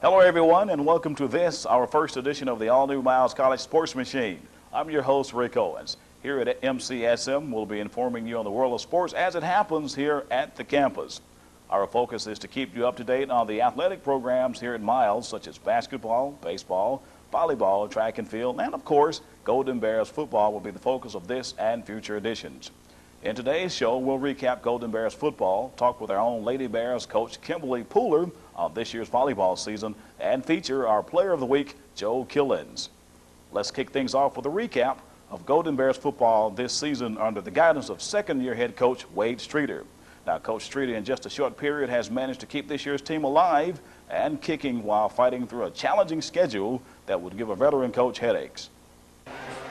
Hello everyone, and welcome to this, our first edition of the all-new Miles College Sports Machine. I'm your host, Rick Owens. Here at MCSM, we'll be informing you on the world of sports as it happens here at the campus. Our focus is to keep you up to date on the athletic programs here at Miles, such as basketball, baseball, volleyball, track and field, and of course, Golden Bears football will be the focus of this and future editions. In today's show, we'll recap Golden Bears football, talk with our own Lady Bears coach Kimberly Pooler on this year's volleyball season, and feature our Player of the Week, Joe Killens. Let's kick things off with a recap of Golden Bears football this season under the guidance of second-year head coach Wade Streeter. Now, Coach Streeter, in just a short period, has managed to keep this year's team alive and kicking while fighting through a challenging schedule that would give a veteran coach headaches.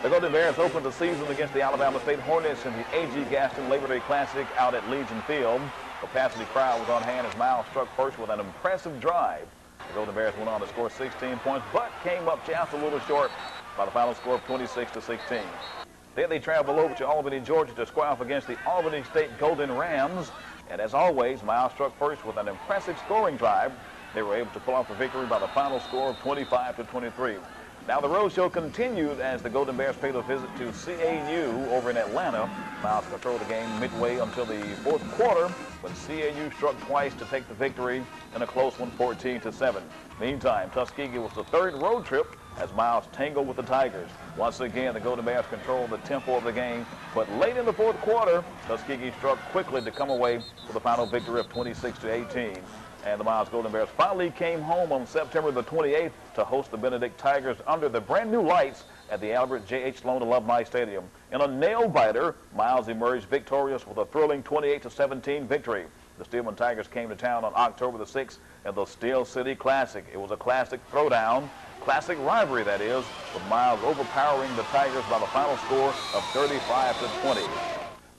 The Golden Bears opened the season against the Alabama State Hornets in the A.G. Gaston Labor Day Classic out at Legion Field. The capacity crowd was on hand as Miles struck first with an impressive drive. The Golden Bears went on to score 16 points, but came up just a little short by the final score of 26-16. Then they traveled over to Albany, Georgia to square off against the Albany State Golden Rams. And as always, Miles struck first with an impressive scoring drive. They were able to pull off a victory by the final score of 25-23. Now the road show continued as the Golden Bears paid a visit to CAU over in Atlanta. Miles controlled the game midway until the fourth quarter, when CAU struck twice to take the victory in a close one, 14-7. Meantime, Tuskegee was the third road trip as Miles tangled with the Tigers. Once again, the Golden Bears controlled the tempo of the game, but late in the fourth quarter, Tuskegee struck quickly to come away with a final victory of 26-18. And the Miles Golden Bears finally came home on September the 28th to host the Benedict Tigers under the brand new lights at the Albert J.H. Sloan Alumni Stadium. In a nail-biter, Miles emerged victorious with a thrilling 28-17 victory. The Steelman Tigers came to town on October the 6th at the Steel City Classic. It was a classic throwdown, classic rivalry that is, with Miles overpowering the Tigers by the final score of 35-20.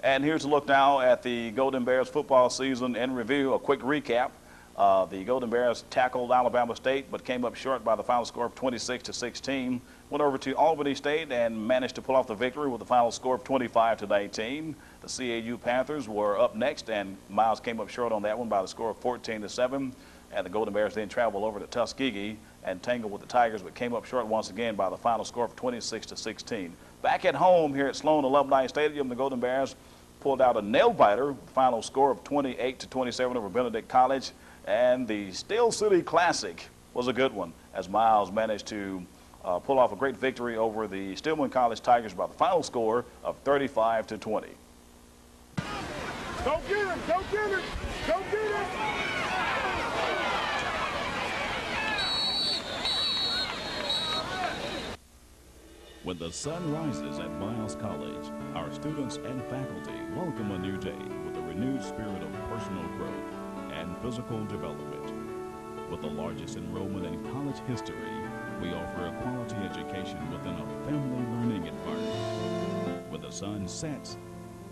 And here's a look now at the Golden Bears football season in review, a quick recap. The Golden Bears tackled Alabama State but came up short by the final score of 26-16. Went over to Albany State and managed to pull off the victory with the final score of 25-19. The CAU Panthers were up next, and Miles came up short on that one by the score of 14-7. And the Golden Bears then traveled over to Tuskegee and tangled with the Tigers but came up short once again by the final score of 26-16. Back at home here at Sloan Alumni Stadium, the Golden Bears pulled out a nail-biter with the final score of 28-27 over Benedict College. And the Steel City Classic was a good one as Miles managed to pull off a great victory over the Stillman College Tigers by the final score of 35-20. Go get him! Go get him! Go get him! When the sun rises at Miles College, our students and faculty welcome a new day with a renewed spirit of personal growth and physical development. With the largest enrollment in college history, we offer a quality education within a family learning environment. When the sun sets,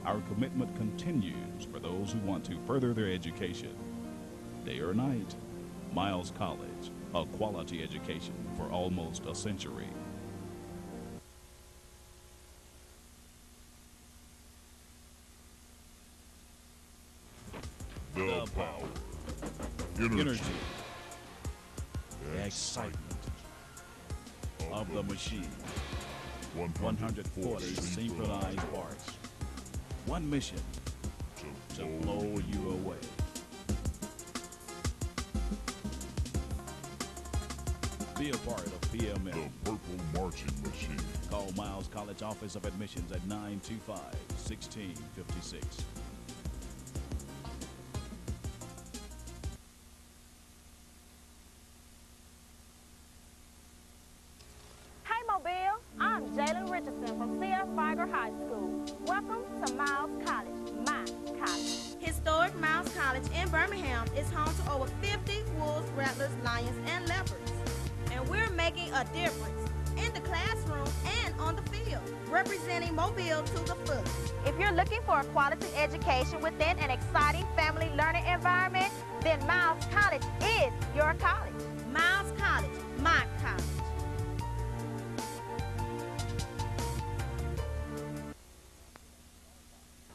our commitment continues for those who want to further their education. Day or night, Miles College, a quality education for almost a century. The power, energy, excitement of the machine. 140 synchronized parts. One mission to blow you away. Be a part of PMM. The Purple Marching Machine. Call Miles College Office of Admissions at 925-1656. Welcome to Miles College, my college. Historic Miles College in Birmingham is home to over 50 Wolves, Rattlers, Lions, and Leopards. And we're making a difference in the classroom and on the field, representing Mobile to the fullest. If you're looking for a quality education within an exciting family learning environment, then Miles College is your college. Miles College, my college.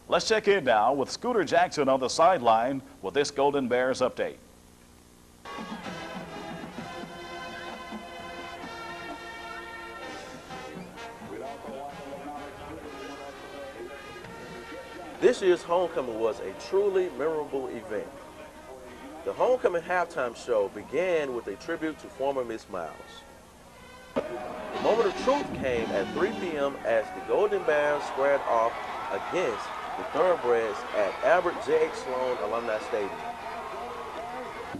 Let's check in now with Scooter Jackson on the sideline with this Golden Bears update. This year's homecoming was a truly memorable event. The homecoming halftime show began with a tribute to former Miss Miles. The moment of truth came at 3 p.m. as the Golden Bears squared off against the Thoroughbreds at Albert J.H. Sloan Alumni Stadium.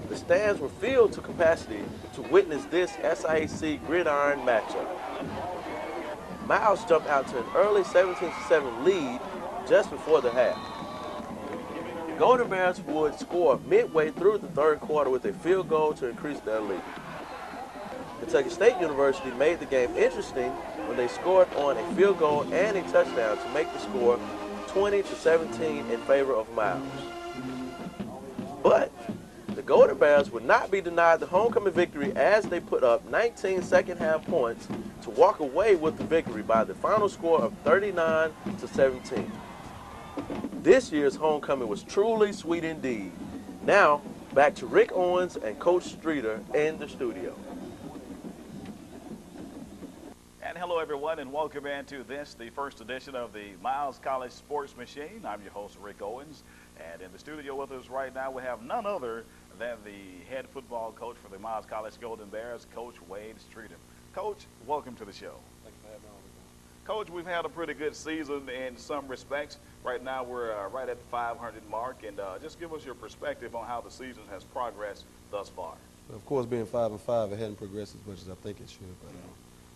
The stands were filled to capacity to witness this SIAC gridiron matchup. Miles jumped out to an early 17-7 lead just before the half. The Golden Bears would score midway through the third quarter with a field goal to increase their lead. Kentucky State University made the game interesting when they scored on a field goal and a touchdown to make the score 20-17 in favor of Miles. But the Golden Bears would not be denied the homecoming victory as they put up 19 second-half points to walk away with the victory by the final score of 39-17. This year's homecoming was truly sweet indeed. Now, back to Rick Owens and Coach Streeter in the studio. And hello, everyone, and welcome into this, the first edition of the Miles College Sports Machine. I'm your host, Rick Owens, and in the studio with us right now, we have none other than the head football coach for the Miles College Golden Bears, Coach Wade Streeter. Coach, welcome to the show. Thank you for having me on. Coach, we've had a pretty good season in some respects. Right now, we're right at the 500 mark, and just give us your perspective on how the season has progressed thus far. Of course, being 5-5, it hadn't progressed as much as I think it should.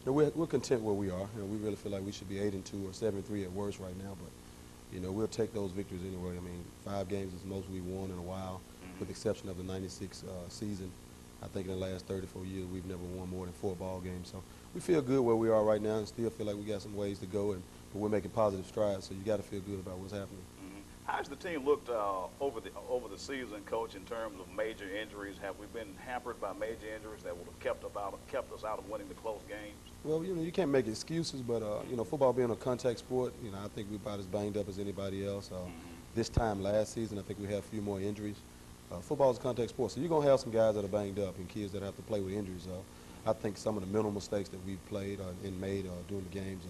But we're content where we are. We really feel like we should be 8-2 or 7-3 at worst right now. But we'll take those victories anyway. I mean, 5 games is the most we've won in a while, with the exception of the '96 season. I think in the last 34 years, we've never won more than 4 ball games. So we feel good where we are right now, and still feel like we got some ways to go, but we're making positive strides. So you got to feel good about what's happening. How's the team looked over the season, Coach, in terms of major injuries? Have we been hampered by major injuries that would have kept us out of winning the close games? Well, you can't make excuses, but football being a contact sport, I think we're about as banged up as anybody else. This time last season, I think we had a few more injuries. Football is a contact sport, so you're going to have some guys that are banged up and kids that have to play with injuries. I think some of the mental mistakes that we've played and made during the games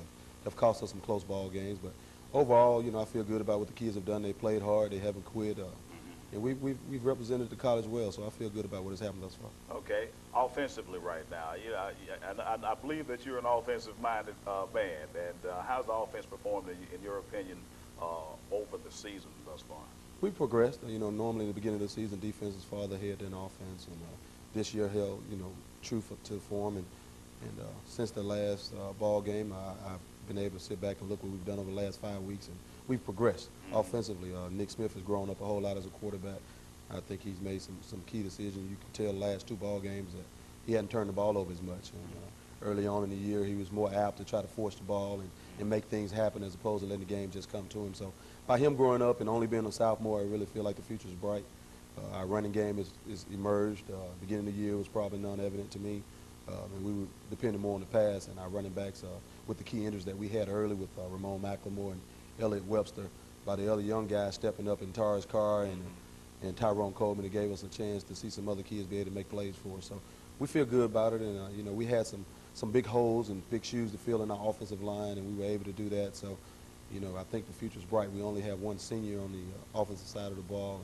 have cost us some close ball games. But overall, I feel good about what the kids have done. They played hard. They haven't quit. And we've represented the college well, so I feel good about what has happened thus far. Okay. Offensively right now, I believe that you're an offensive-minded man. And how's the offense performed, in your opinion, over the season thus far? We've progressed. Normally in the beginning of the season, defense is farther ahead than offense. And this year held, true to form. And since the last ball game, I've been able to sit back and look what we've done over the last 5 weeks, and we've progressed offensively. Nick Smith has grown up a whole lot as a quarterback. I think he's made some key decisions. You can tell the last 2 ball games that he hadn't turned the ball over as much. And early on in the year, he was more apt to try to force the ball and make things happen as opposed to letting the game just come to him. So by him growing up and only being a sophomore, I really feel like the future is bright. Our running game is emerged. Beginning of the year was probably non-evident to me. And we were depending more on the pass, and our running backs with the key injuries that we had early with Ramon McLemore and Elliott Webster, by the other young guys stepping up in Tara's car and Tyrone Coleman, it gave us a chance to see some other kids be able to make plays for us. So we feel good about it, and we had some big holes and big shoes to fill in our offensive line, and we were able to do that. So I think the future's bright. We only have one senior on the offensive side of the ball,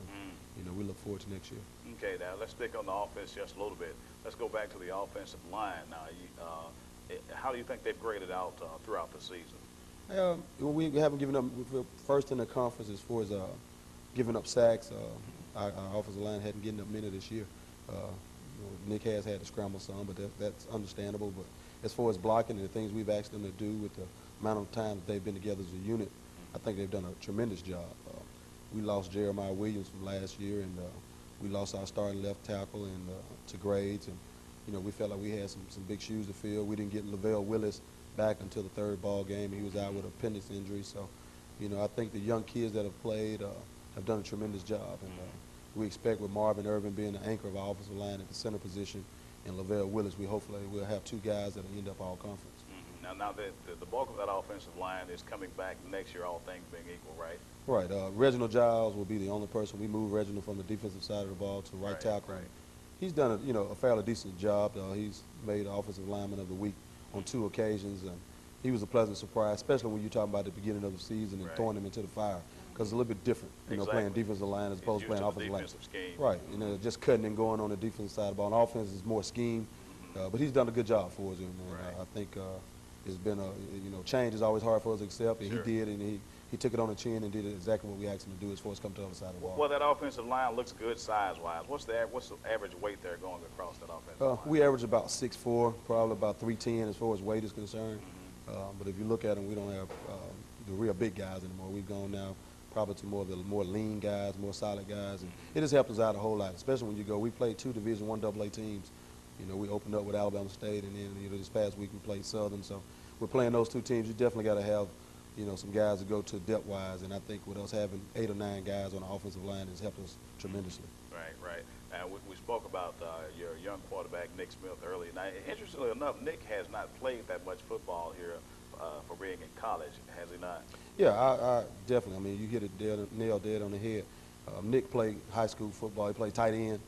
and we look forward to next year. Okay, now let's stick on the offense just a little bit. Let's go back to the offensive line now. How do you think they've graded out throughout the season? We haven't given up. We're first in the conference as far as giving up sacks. Our offensive line hadn't given up many this year. Nick has had to scramble some, but that's understandable. But as far as blocking and the things we've asked them to do with the amount of time that they've been together as a unit, I think they've done a tremendous job. We lost Jeremiah Williams from last year, and we lost our starting left tackle to grades, and we felt like we had some big shoes to fill. We didn't get Lavelle Willis back until the 3rd ball game. He was out with appendix injury, so I think the young kids that have played have done a tremendous job, and we expect with Marvin Irvin being the anchor of our offensive line at the center position, and Lavelle Willis, hopefully we'll have 2 guys that will end up all conference. Now the bulk of that offensive line is coming back next year, all things being equal, right? Right. Reginald Giles will be the only person. We moved Reginald from the defensive side of the ball to right tackle. Right. He's done a fairly decent job. He's made offensive lineman of the week on 2 occasions, and he was a pleasant surprise, especially when you're talking about the beginning of the season and throwing him into the fire. because it's a little bit different, you know, playing defensive line as opposed to playing offensive line. Scheme. Right, you know, just cutting and going on the defensive side of the ball. On offense is more scheme, but he's done a good job for us, and I think it's been change is always hard for us to accept, and he did, and he took it on the chin and did exactly what we asked him to do as far as come to the other side of the ball. Well, that offensive line looks good size-wise. What's the average weight there going across that offensive line? We average about 6'4", probably about 310 as far as weight is concerned. But if you look at them, we don't have the real big guys anymore. We've gone now probably to more of the more lean guys, more solid guys, and it has helped us out a whole lot, especially when you go. We played 2 Division I AA teams. You know, we opened up with Alabama State, and then this past week we played Southern. So we're playing those 2 teams. You definitely got to have some guys to go to depth-wise, and I think with us having 8 or 9 guys on the offensive line has helped us tremendously. Right. And we spoke about your young quarterback, Nick Smith, earlier. Now, interestingly enough, Nick has not played that much football here for being in college, has he not? Yeah, I definitely. I mean, you hit it nail dead on the head. Nick played high school football. He played tight end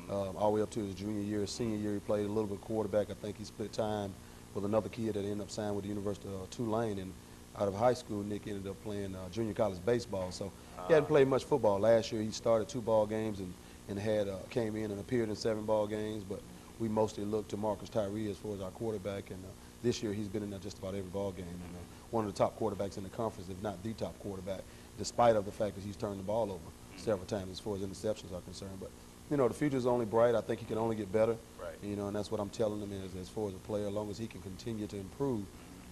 all the way up to his junior year. His senior year, he played a little bit quarterback. I think he split time with another kid that ended up signing with the University of Tulane. And out of high school, Nick ended up playing junior college baseball. So he hadn't played much football. Last year, he started 2 ball games and had came in and appeared in 7 ball games. But we mostly looked to Marcus Tyree as far as our quarterback. And this year, he's been in just about every ball game. And one of the top quarterbacks in the conference, if not the top quarterback, despite of the fact that he's turned the ball over several times as far as interceptions are concerned. But, the future is only bright. I think he can only get better. Right. And that's what I'm telling him is as far as a player, as long as he can continue to improve,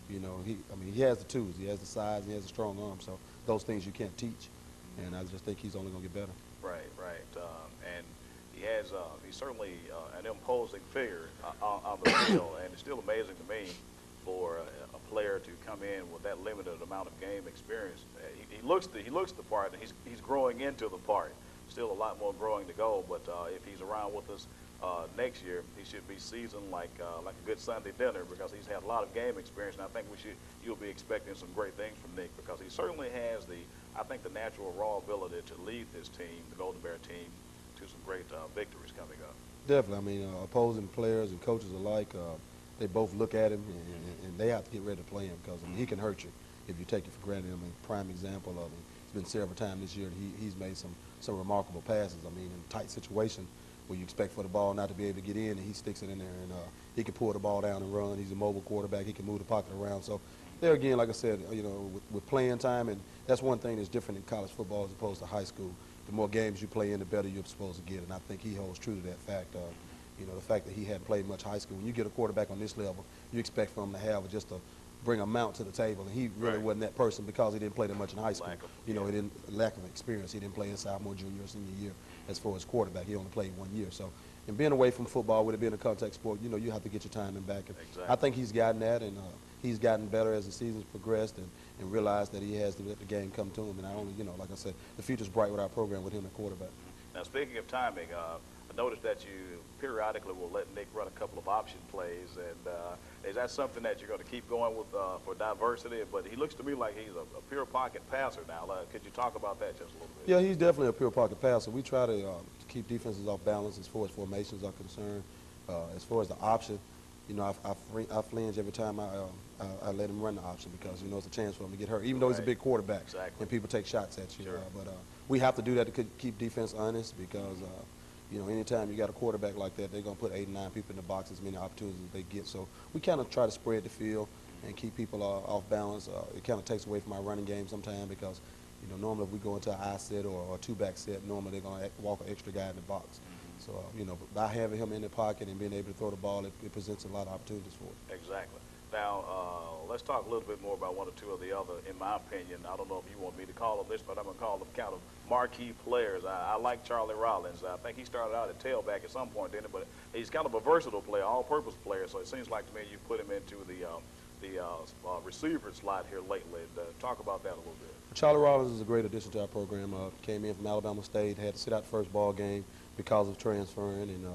he has the tools. He has the size. He has a strong arm. So those things you can't teach. And I just think he's only going to get better. Right. And he's certainly an imposing figure on the field, and it's still amazing to me for a player to come in with that limited amount of game experience. He looks the part, and he's growing into the part. Still a lot more growing to go, but if he's around with us next year, he should be seasoned like a good Sunday dinner, because he's had a lot of game experience, and I think you'll be expecting some great things from Nick, because he certainly has the natural raw ability to lead this team, the Golden Bear team, to some great victories coming up. Definitely. Opposing players and coaches alike, they both look at him and they have to get ready to play him, because he can hurt you if you take it for granted. Prime example of him. It's been several times this year that he's made some remarkable passes. In a tight situation where you expect for the ball not to be able to get in, and he sticks it in there, and he can pull the ball down and run. He's a mobile quarterback. He can move the pocket around. So there again, like I said, with playing time, and that's one thing that's different in college football as opposed to high school. The more games you play in, the better you're supposed to get, and I think he holds true to that fact. The fact that he hadn't played much high school. When you get a quarterback on this level, you expect for him to have just to bring a mount to the table, and he really wasn't that person because he didn't play that much in high school. Lack of experience. He didn't play his sophomore, junior, or senior year as far as quarterback. He only played 1 year. So, and being away from football, with it being a contact sport, you have to get your timing back. And I think he's gotten that, and he's gotten better as the season's progressed, and realized that he has to let the game come to him. And I only, like I said, the future's bright with our program with him at quarterback. Now, speaking of timing, I noticed that you periodically will let Nick run a couple of option plays, and is that something that you're going to keep going with for diversity? But he looks to me like he's a pure pocket passer now. Could you talk about that just a little bit? Yeah, he's definitely a pure pocket passer. We try to keep defenses off balance as far as formations are concerned. As far as the option, I flinch every time I let him run the option, because it's a chance for him to get hurt, even though he's a big quarterback. Exactly. And people take shots at you. Sure. But we have to do that to keep defense honest, because anytime you got a quarterback like that, they're going to put 8 or 9 people in the box, as many opportunities as they get. So we kind of try to spread the field and keep people off balance. It kind of takes away from our running game sometimes, because normally if we go into an I set or a 2-back set, normally they're going to walk an extra guy in the box. So, by having him in the pocket and being able to throw the ball, it presents a lot of opportunities for him. Exactly. Now, let's talk a little bit more about one or two of the other, in my opinion, I don't know if you want me to call them this, but I'm going to call them kind of marquee players. I like Charlie Rollins. I think he started out at tailback at some point, didn't he? But he's kind of a versatile player, all-purpose player, so it seems like to me you put him into the receiver slot here lately. Talk about that a little bit. Charlie Rollins is a great addition to our program. Came in from Alabama State, had to sit out the first ball game because of transferring, and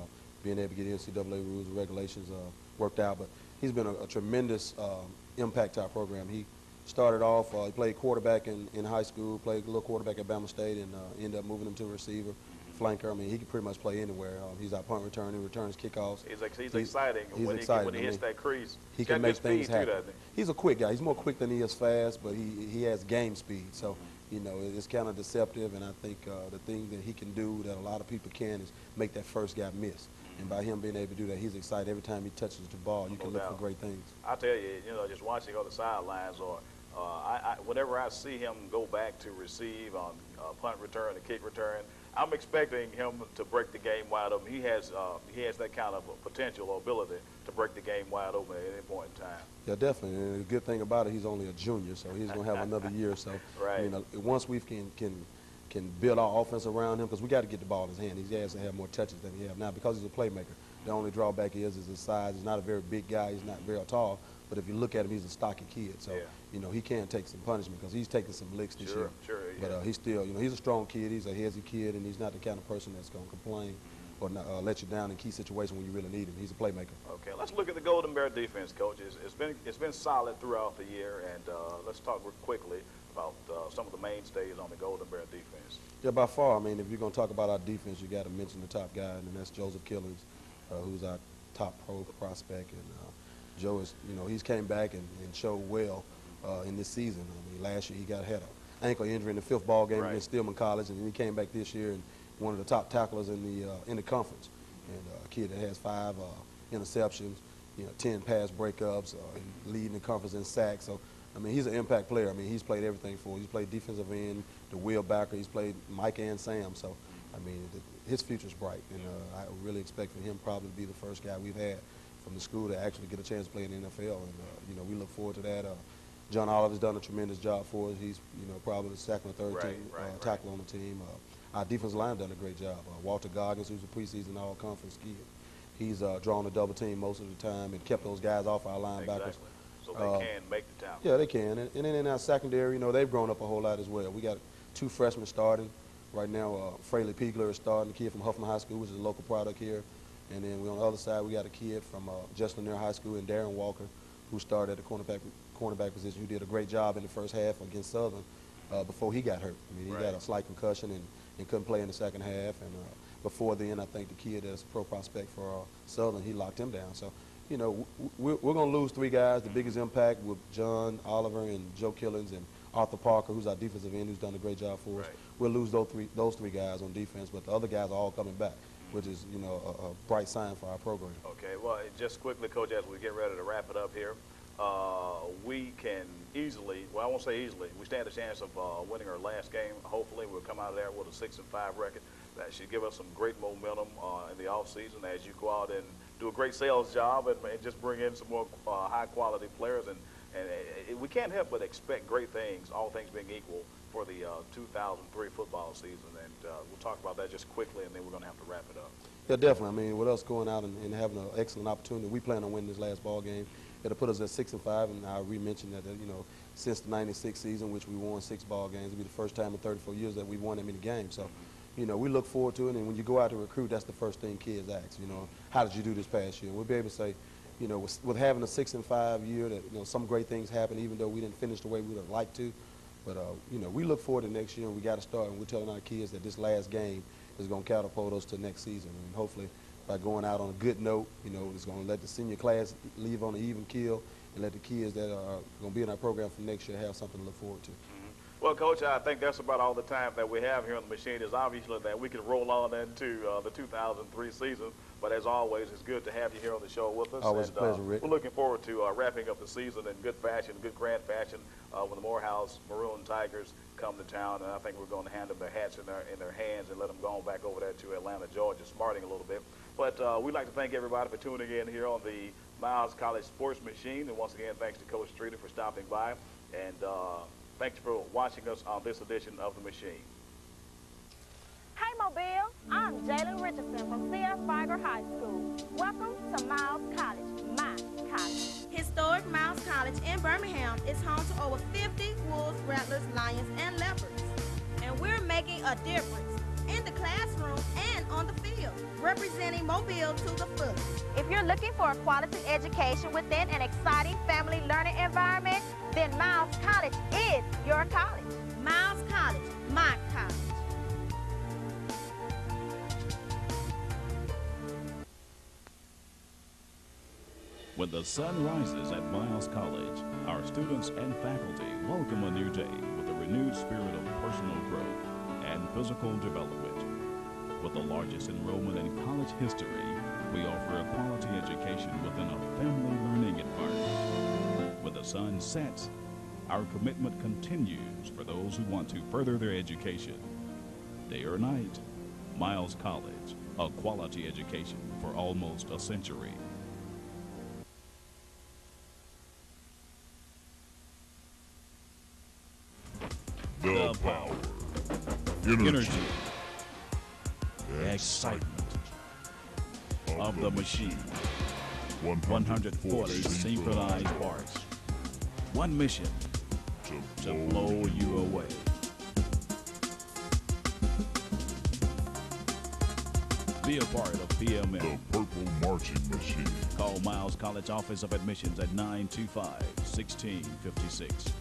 being able to get NCAA rules and regulations worked out. But he's been a tremendous impact to our program. He started off, he played quarterback in high school, played a little quarterback at Bama State, and ended up moving him to a receiver, flanker. He can pretty much play anywhere. He's our punt returner, he returns kickoffs. He's exciting. When he hits that crease. He can make things happen. He's a quick guy. He's more quick than he is fast, but he has game speed. So you know, it's kind of deceptive, and I think the thing that he can do that a lot of people can is make that first guy miss. And by him being able to do that, he's excited every time he touches the ball. You can look for great things. I tell you, just watching on the sidelines, or whenever I see him go back to receive on punt return, a kick return, I'm expecting him to break the game wide open. He has that kind of potential or ability to break the game wide open at any point in time. Yeah, definitely. And the good thing about it, he's only a junior, so he's going to have another year. So, right. Once we can build our offense around him, because we got to get the ball in his hand. He has to have more touches than he has now because he's a playmaker. The only drawback is his size. He's not a very big guy. He's not very tall. But if you look at him, he's a stocky kid. So, he can take some punishment because he's taking some licks this year. Sure, But he's still, he's a strong kid. He's a hezzy kid, and he's not the kind of person that's going to complain or not, let you down in key situations when you really need him. He's a playmaker. Okay, let's look at the Golden Bear defense, Coach. It's been solid throughout the year, and let's talk quickly about some of the mainstays on the Golden Bear defense. Yeah, by far. I mean, if you're going to talk about our defense, you got to mention the top guy, and that's Joseph Killings, who's our top pro prospect. And Joe is, he's came back and showed well in this season. I mean, last year he had an ankle injury in the 5th ball game against Stillman College, and then he came back this year and one of the top tacklers in the conference. And a kid that has 5 interceptions, 10 pass breakups, and leading the conference in sacks. So, I mean, he's an impact player. I mean, he's played everything for us. He's played defensive end, the wheel backer. He's played Mike and Sam. So, I mean, his future's bright. And I really expect for him probably to be the first guy we've had from the school to actually get a chance to play in the NFL. And, we look forward to that. John Oliver's done a tremendous job for us. He's, probably the second or third tackle on the team. Our defensive line done a great job. Walter Goggins, who's a preseason all-conference kid, he's drawn a double team most of the time and kept those guys off our linebackers. Exactly. So they can make the tackle. Yeah, they can. And then in our secondary, they've grown up a whole lot as well. We got 2 freshmen starting. Right now, Fraley Piegler is starting, a kid from Huffman High School, which is a local product here. And then on the other side, we got a kid from Just Lanier High School, and Darren Walker, who started at the cornerback position, who did a great job in the first half against Southern before he got hurt. I mean, he got a slight concussion and couldn't play in the second half. And before then, I think the kid that's a pro prospect for Southern, he locked him down. So, we're going to lose 3 guys. The biggest impact with John Oliver and Joe Killings and Arthur Parker, who's our defensive end, who's done a great job for us. We'll lose those three guys on defense, but the other guys are all coming back, which is, a bright sign for our program. Okay, well, just quickly, Coach, as we get ready to wrap it up here, we can easily, well, I won't say easily, we stand a chance of winning our last game. Hopefully, we'll come out of there with a 6-5 record. That should give us some great momentum in the offseason as you go out and do a great sales job and just bring in some more high-quality players. And we can't help but expect great things, all things being equal, for the 2003 football season. And we'll talk about that just quickly, and then we're going to have to wrap it up. Yeah, definitely. I mean, with us going out and having an excellent opportunity, we plan on winning this last ball game. It'll put us at 6-5, and I re-mentioned that, since the '96 season, which we won 6 ball games, it'll be the first time in 34 years that we won that many games. So, we look forward to it, and when you go out to recruit, that's the first thing kids ask, how did you do this past year? We'll be able to say, with having a 6-5 year, that, some great things happen, even though we didn't finish the way we would have liked to. But, we look forward to next year, and we got to start, and we're telling our kids that this last game is going to catapult us to next season. And hopefully, by going out on a good note, it's going to let the senior class leave on an even keel and let the kids that are going to be in our program for next year have something to look forward to. Well, Coach, I think that's about all the time that we have here on the machine. Is obviously that we can roll on into the 2003 season. But as always, it's good to have you here on the show with us. Always a pleasure, Rick. We're looking forward to wrapping up the season in good fashion, good grand fashion, when the Morehouse Maroon Tigers come to town. And I think we're going to hand them their hats in their hands and let them go on back over there to Atlanta, Georgia, smarting a little bit. But we'd like to thank everybody for tuning in here on the Miles College Sports Machine. And once again, thanks to Coach Streeter for stopping by. And thanks for watching us on this edition of The Machine. Hey Mobile, I'm Jalen Richardson from C.F. Figer High School. Welcome to Miles College, my college. Historic Miles College in Birmingham is home to over 50 Wolves, Rattlers, Lions, and Leopards. And we're making a difference in the classroom and on the field, representing Mobile to the fullest. If you're looking for a quality education within an exciting family learning environment, then Miles College is your college. Miles College, my college. When the sun rises at Miles College, our students and faculty welcome a new day with a renewed spirit of personal growth and physical development. With the largest enrollment in college history, we offer a quality education within a family learning environment. When the sun sets, our commitment continues for those who want to further their education. Day or night, Miles College, a quality education for almost a century. The power, energy, Excitement of the machine. 140 synchronized parts. One mission to blow you away. Be a part of PMM. the purple marching machine. Call Miles College Office of Admissions at 925-1656.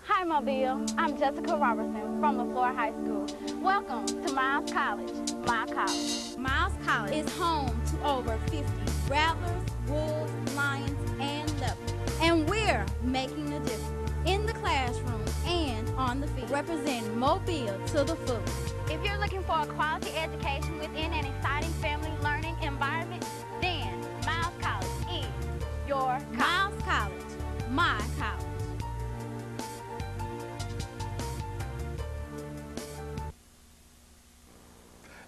Hi, Mobile. I'm Jessica Robertson from LaFleur High School. Welcome to Miles College, my college. Miles College is home to over 50 rattlers, wolves, lions, and leopards. And we're making a difference in the classroom and on the field, representing Mobile to the fullest. If you're looking for a quality education within an exciting family learning environment, then Miles College is your college. Miles College, my college.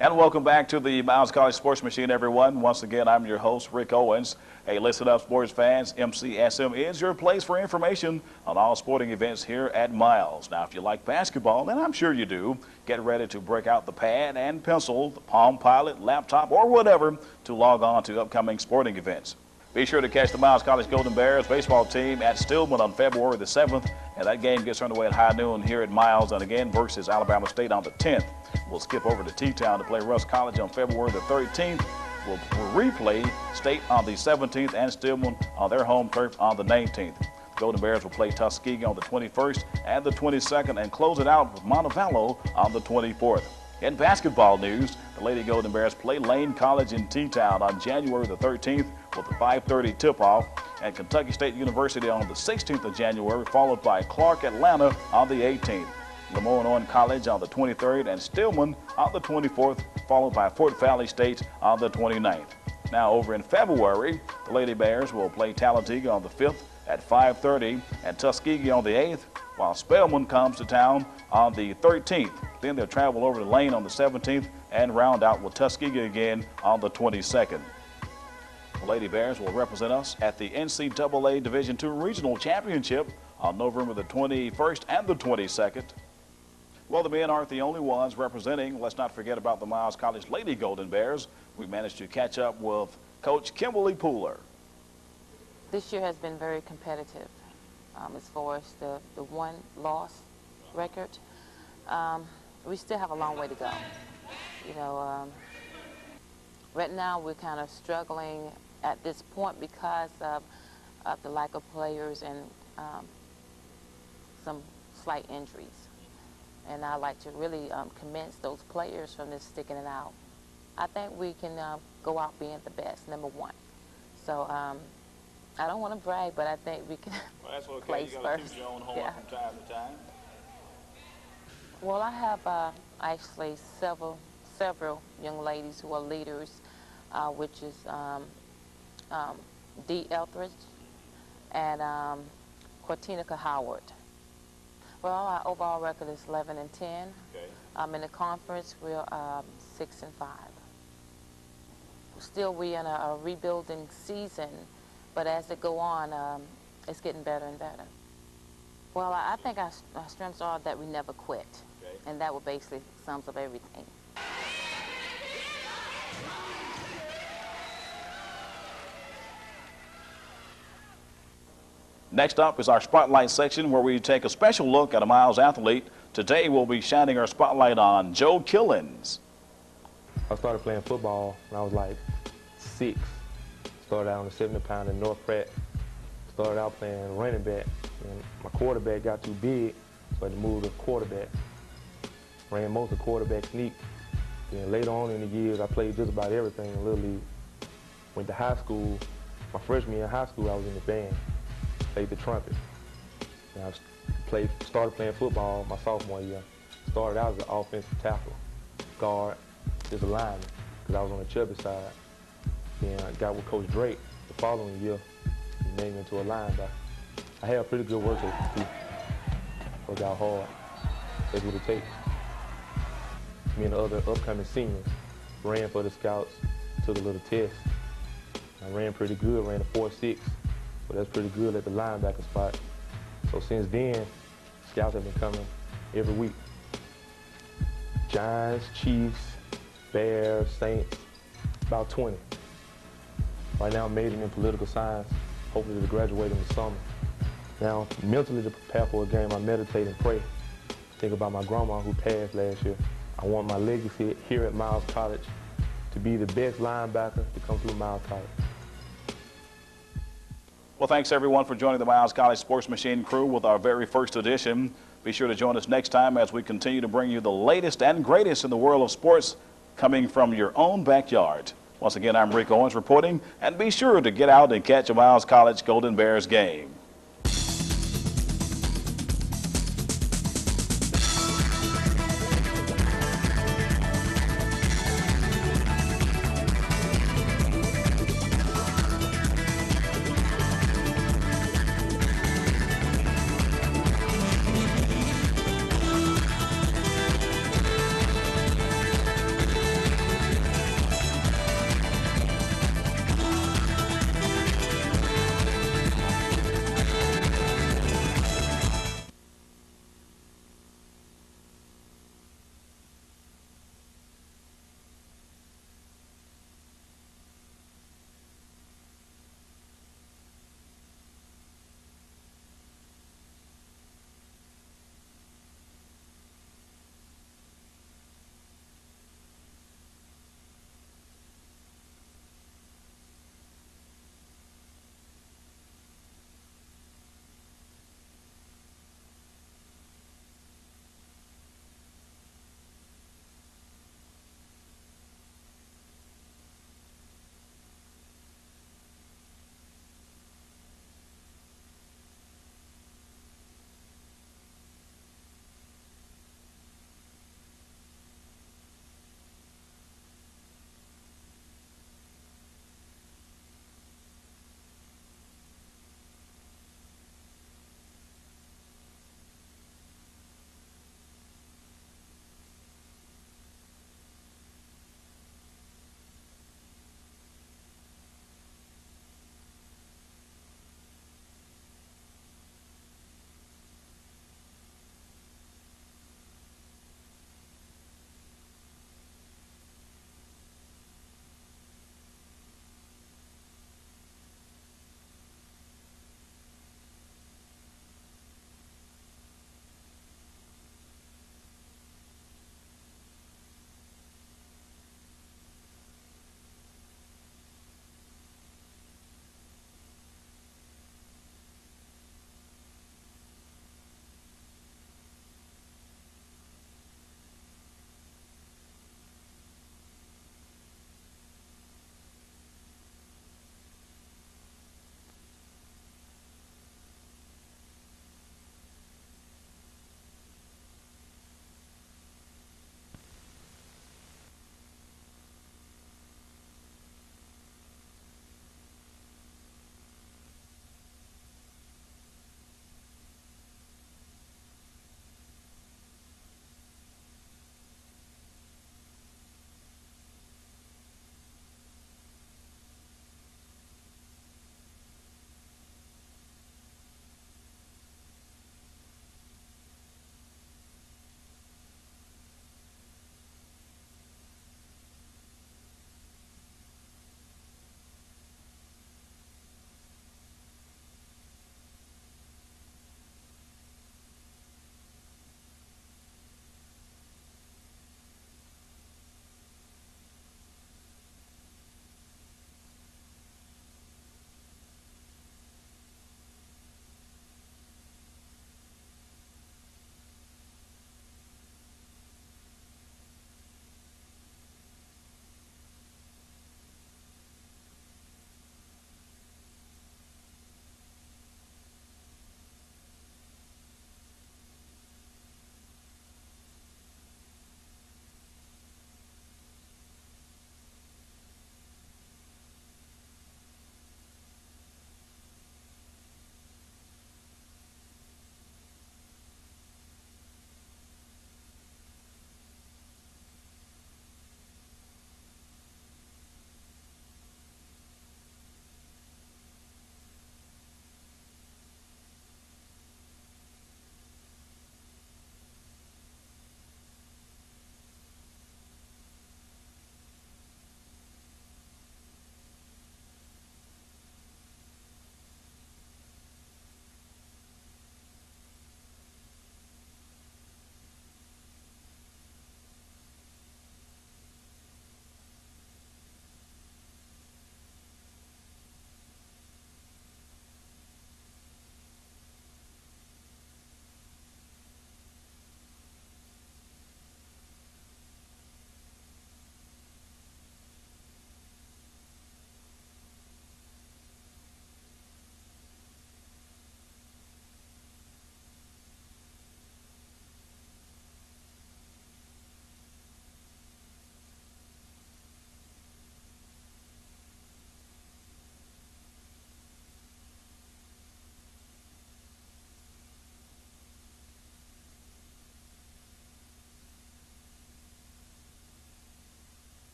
And welcome back to the Miles College Sports Machine, everyone. Once again, I'm your host, Rick Owens. Hey, listen up, sports fans. MCSM is your place for information on all sporting events here at Miles. Now, if you like basketball, and I'm sure you do, get ready to break out the pad and pencil, the Palm Pilot, laptop, or whatever to log on to upcoming sporting events. Be sure to catch the Miles College Golden Bears baseball team at Stillman on February the 7th, and that game gets underway at high noon here at Miles, and again versus Alabama State on the 10th. We'll skip over to T-Town to play Russ College on February the 13th. We'll replay State on the 17th and Stillman on their home turf on the 19th. The Golden Bears will play Tuskegee on the 21st and the 22nd and close it out with Montevallo on the 24th. In basketball news, the Lady Golden Bears play Lane College in T-Town on January the 13th with a 5:30 tip-off, and Kentucky State University on the 16th of January, followed by Clark Atlanta on the 18th. Lemoyne College on the 23rd and Stillman on the 24th, followed by Fort Valley State on the 29th. Now over in February, the Lady Bears will play Talladega on the 5th at 5:30 and Tuskegee on the 8th, while Spelman comes to town on the 13th. Then they'll travel over to Lane on the 17th and round out with Tuskegee again on the 22nd. The Lady Bears will represent us at the NCAA Division II Regional Championship on November the 21st and the 22nd. Well, the men aren't the only ones representing. Let's not forget about the Miles College Lady Golden Bears. We managed to catch up with Coach Kimberly Pooler. This year has been very competitive as far as the one-loss record. We still have a long way to go. You know, right now we're kind of struggling at this point because of the lack of players and some slight injuries. And I'd like to really commend those players from this sticking it out. I think we can go out being the best, number one. So I don't want to brag, but I think we can place first. Your own homework from time to time. Well, I have actually several young ladies who are leaders, which is Dee Eldridge and Cortinica Howard. Well, our overall record is 11-10. Okay. In the conference, we're 6-5. Still, we're in a rebuilding season, but as it go on, it's getting better and better. Well, I think our strengths are that we never quit, okay, and that would basically sums up everything. Next up is our Spotlight section, where we take a special look at a Miles athlete. Today we'll be shining our spotlight on Joe Killens. I started playing football when I was like 6. Started out on the 70-pounder in North Pratt. Started out playing running back, and my quarterback got too big, so I had to move to quarterback. Ran most of the quarterback sneak. Then later on in the years, I played just about everything in Little League. Went to high school, my freshman year in high school, I was in the band, played the trumpet. And I started playing football my sophomore year. Started out as an offensive tackle, guard, just a lineman, because I was on the chubby side. Then I got with Coach Drake the following year. He made me into a linebacker. I had a pretty good work ethic too. Worked out hard. That's what it takes. Me and the other upcoming seniors ran for the scouts, took a little test. I ran pretty good, ran a 4.6, but that's pretty good at the linebacker spot. So since then, scouts have been coming every week. Giants, Chiefs, Bears, Saints, about 20. Right now I'm majoring in political science, hopefully to graduate in the summer. Now, mentally to prepare for a game, I meditate and pray. Think about my grandma who passed last year. I want my legacy here at Miles College to be the best linebacker to come through Miles College. Well, thanks everyone for joining the Miles College Sports Machine crew with our very first edition. Be sure to join us next time as we continue to bring you the latest and greatest in the world of sports coming from your own backyard. Once again, I'm Rick Owens reporting, and be sure to get out and catch a Miles College Golden Bears game.